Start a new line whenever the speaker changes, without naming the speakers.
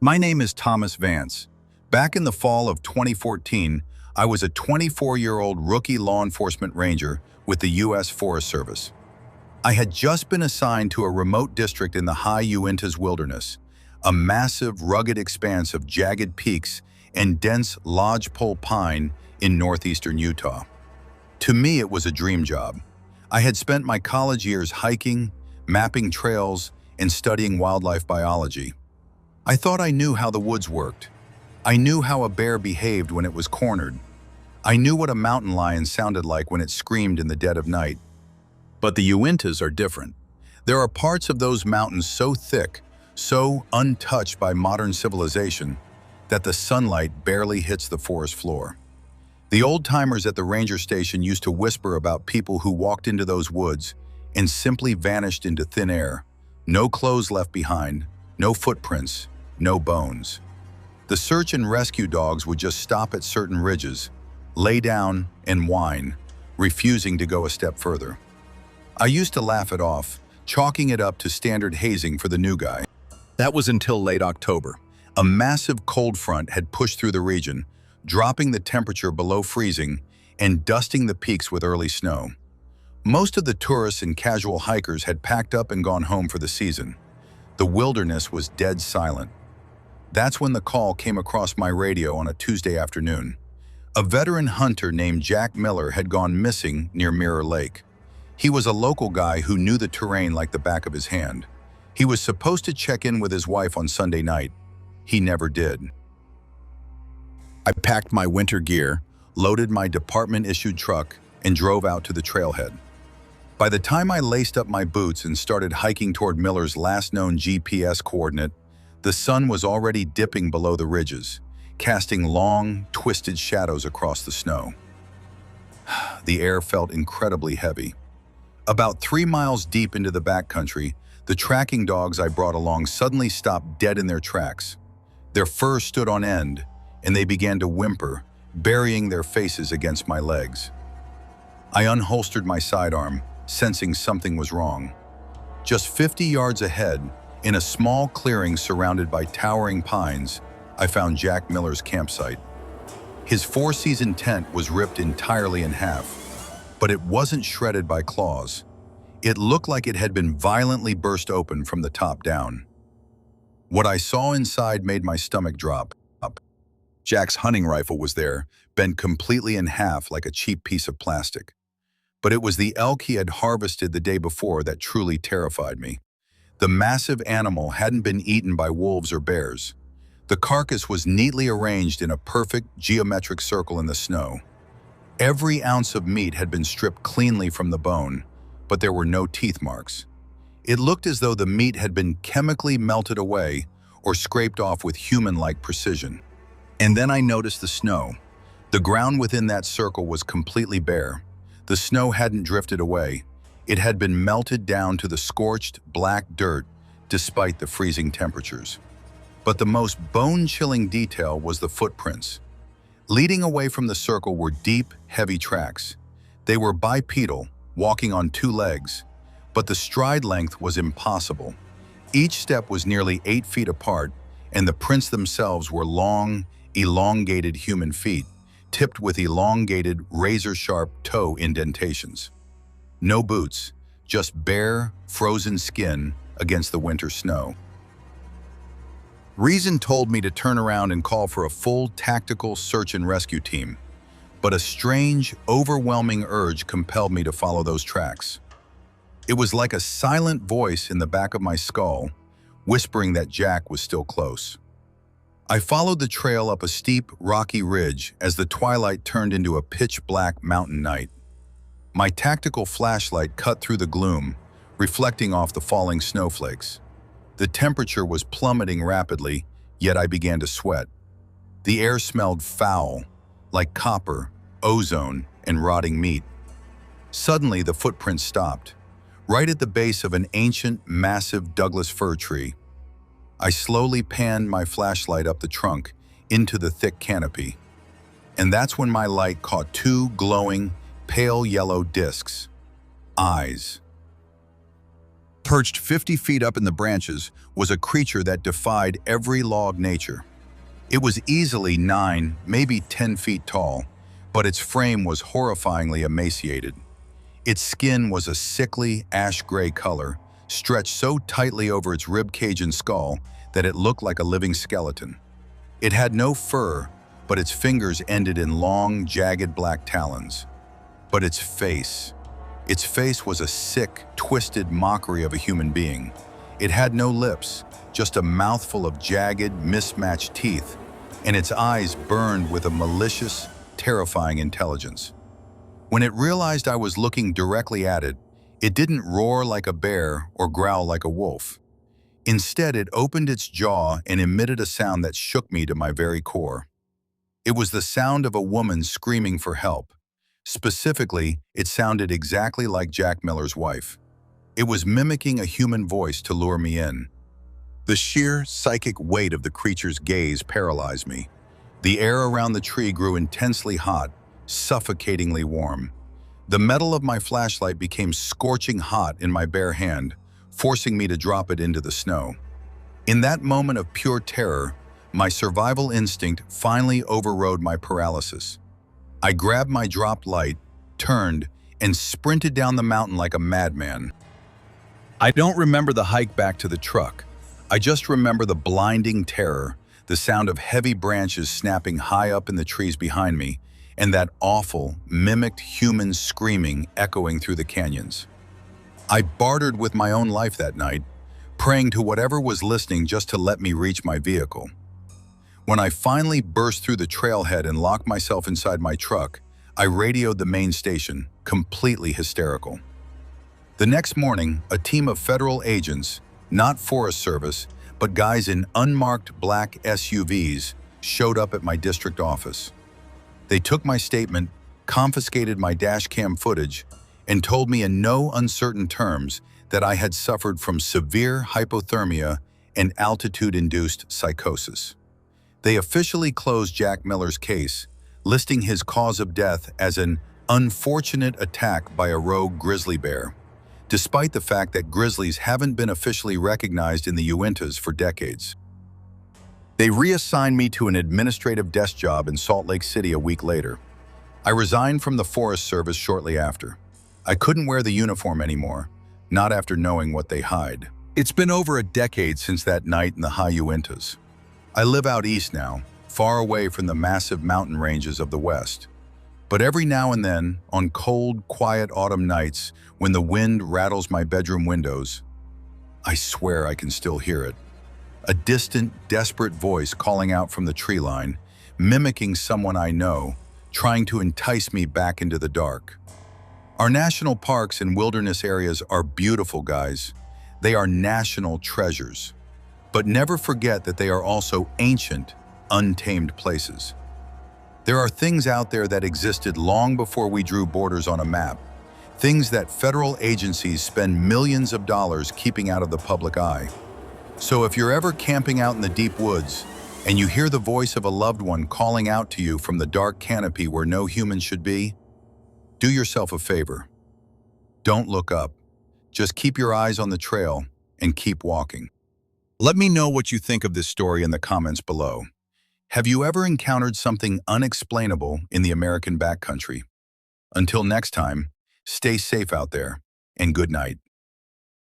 My name is Thomas Vance. Back in the fall of 2014, I was a 24-year-old rookie law enforcement ranger with the U.S. Forest Service. I had just been assigned to a remote district in the High Uintas wilderness, a massive, rugged expanse of jagged peaks and dense lodgepole pine in northeastern Utah. To me, it was a dream job. I had spent my college years hiking, mapping trails, and studying wildlife biology. I thought I knew how the woods worked. I knew how a bear behaved when it was cornered. I knew what a mountain lion sounded like when it screamed in the dead of night. But the Uintas are different. There are parts of those mountains so thick, so untouched by modern civilization, that the sunlight barely hits the forest floor. The old-timers at the ranger station used to whisper about people who walked into those woods and simply vanished into thin air. No clothes left behind, no footprints, no bones. The search and rescue dogs would just stop at certain ridges, lay down and whine, refusing to go a step further. I used to laugh it off, chalking it up to standard hazing for the new guy. That was until late October. A massive cold front had pushed through the region, dropping the temperature below freezing and dusting the peaks with early snow. Most of the tourists and casual hikers had packed up and gone home for the season. The wilderness was dead silent. That's when the call came across my radio on a Tuesday afternoon. A veteran hunter named Jack Miller had gone missing near Mirror Lake. He was a local guy who knew the terrain like the back of his hand. He was supposed to check in with his wife on Sunday night. He never did. I packed my winter gear, loaded my department-issued truck, and drove out to the trailhead. By the time I laced up my boots and started hiking toward Miller's last known GPS coordinate, the sun was already dipping below the ridges, casting long, twisted shadows across the snow. The air felt incredibly heavy. About 3 miles deep into the backcountry, the tracking dogs I brought along suddenly stopped dead in their tracks. Their fur stood on end, and they began to whimper, burying their faces against my legs. I unholstered my sidearm, sensing something was wrong. Just 50 yards ahead, in a small clearing surrounded by towering pines, I found Jack Miller's campsite. His four-season tent was ripped entirely in half, but it wasn't shredded by claws. It looked like it had been violently burst open from the top down. What I saw inside made my stomach drop. Jack's hunting rifle was there, bent completely in half like a cheap piece of plastic. But it was the elk he had harvested the day before that truly terrified me. The massive animal hadn't been eaten by wolves or bears. The carcass was neatly arranged in a perfect geometric circle in the snow. Every ounce of meat had been stripped cleanly from the bone, but there were no teeth marks. It looked as though the meat had been chemically melted away or scraped off with human-like precision. And then I noticed the snow. The ground within that circle was completely bare. The snow hadn't drifted away. It had been melted down to the scorched, black dirt despite the freezing temperatures. But the most bone-chilling detail was the footprints. Leading away from the circle were deep, heavy tracks. They were bipedal, walking on 2 legs, but the stride length was impossible. Each step was nearly 8 feet apart, and the prints themselves were long, elongated human feet, tipped with elongated, razor-sharp toe indentations. No boots, just bare, frozen skin against the winter snow. Reason told me to turn around and call for a full tactical search and rescue team, but a strange, overwhelming urge compelled me to follow those tracks. It was like a silent voice in the back of my skull, whispering that Jack was still close. I followed the trail up a steep, rocky ridge as the twilight turned into a pitch-black mountain night. My tactical flashlight cut through the gloom, reflecting off the falling snowflakes. The temperature was plummeting rapidly, yet I began to sweat. The air smelled foul, like copper, ozone, and rotting meat. Suddenly, the footprints stopped, right at the base of an ancient, massive Douglas fir tree. I slowly panned my flashlight up the trunk, into the thick canopy. And that's when my light caught 2 glowing, pale yellow discs. Eyes. Perched 50 feet up in the branches was a creature that defied every law of nature. It was easily 9, maybe 10 feet tall, but its frame was horrifyingly emaciated. Its skin was a sickly, ash-gray color, stretched so tightly over its rib cage and skull that it looked like a living skeleton. It had no fur, but its fingers ended in long, jagged black talons. But its face was a sick, twisted mockery of a human being. It had no lips, just a mouthful of jagged, mismatched teeth, and its eyes burned with a malicious, terrifying intelligence. When it realized I was looking directly at it, it didn't roar like a bear or growl like a wolf. Instead, it opened its jaw and emitted a sound that shook me to my very core. It was the sound of a woman screaming for help. Specifically, it sounded exactly like Jack Miller's wife. It was mimicking a human voice to lure me in. The sheer, psychic weight of the creature's gaze paralyzed me. The air around the tree grew intensely hot, suffocatingly warm. The metal of my flashlight became scorching hot in my bare hand, forcing me to drop it into the snow. In that moment of pure terror, my survival instinct finally overrode my paralysis. I grabbed my dropped light, turned, and sprinted down the mountain like a madman. I don't remember the hike back to the truck. I just remember the blinding terror, the sound of heavy branches snapping high up in the trees behind me, and that awful, mimicked human screaming echoing through the canyons. I bartered with my own life that night, praying to whatever was listening just to let me reach my vehicle. When I finally burst through the trailhead and locked myself inside my truck, I radioed the main station, completely hysterical. The next morning, a team of federal agents, not Forest Service, but guys in unmarked black SUVs, showed up at my district office. They took my statement, confiscated my dash cam footage, and told me in no uncertain terms that I had suffered from severe hypothermia and altitude-induced psychosis. They officially closed Jack Miller's case, listing his cause of death as an unfortunate attack by a rogue grizzly bear, despite the fact that grizzlies haven't been officially recognized in the Uintas for decades. They reassigned me to an administrative desk job in Salt Lake City a week later. I resigned from the Forest Service shortly after. I couldn't wear the uniform anymore, not after knowing what they hide. It's been over a decade since that night in the High Uintas. I live out east now, far away from the massive mountain ranges of the West. But every now and then, on cold, quiet autumn nights, when the wind rattles my bedroom windows, I swear I can still hear it. A distant, desperate voice calling out from the tree line, mimicking someone I know, trying to entice me back into the dark. Our national parks and wilderness areas are beautiful, guys. They are national treasures. But never forget that they are also ancient, untamed places. There are things out there that existed long before we drew borders on a map, things that federal agencies spend millions of dollars keeping out of the public eye. So if you're ever camping out in the deep woods and you hear the voice of a loved one calling out to you from the dark canopy where no human should be, do yourself a favor. Don't look up. Just keep your eyes on the trail and keep walking. Let me know what you think of this story in the comments below. Have you ever encountered something unexplainable in the American backcountry? Until next time, stay safe out there, and good night.